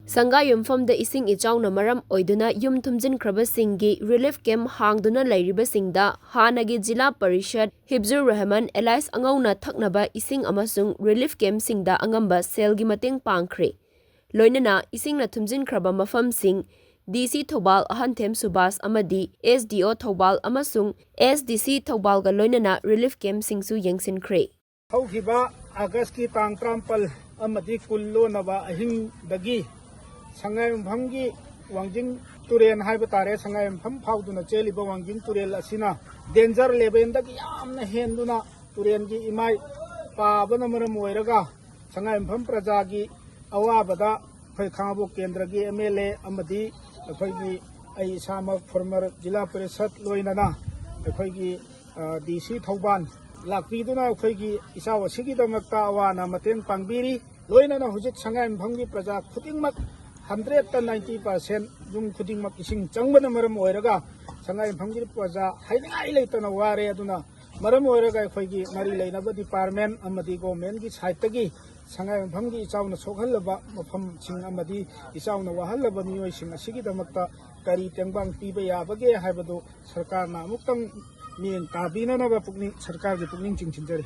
sangaiyumpha ising Echaona Maram oiduna thumjinkhrabasingi relief camp hangduna leiribasingda hannagi zilla parishad Hibjur Rahaman Angouna thaknaba esing amasung relief camp singda angamba selgi mateng pangkhare loinana esingna thumjinkhraba mafamsing DC thoubal Ahanthem Subhas amadi SDO thoubal amasung SDC thoubalga loinana relief camp singsu Yengsinkhre. Haukiba August ki tang trampal amadi kullo naba ahing dagi sangaiyumphamgi wangjing turen haiba tare sangaiyumpham phauduna cheliba wangjing turel asina danger level dagi yamna henduna turen gi imai pabana maram oiraga sangaiyumpham prajagi awabada khoi khangbo kendra gi MLA amadi khoi gi ai sama former zilla parishad loinana khoi gi DC thoubal lakpiduna khoi gi isaw asigi damakta awana mateng pangbiri loinana hujik sangaiyumphamgi praja khutingmak 190% yung khudingmak ising changbana maram oiraga sangaiyumphamgi praja haingai leitana ware aduna maram oiraga khoigi mari leinaba department amadi government gi side tagi sangaiyumphamgi ichawna sokhallaba mafamsing amadi ichawna wahallaba miyoising asigi damakta kari tengbang piba yabage haibadu sarkarna amuktang mien tabinanaba pukning sarkargi pukning chingchinjari.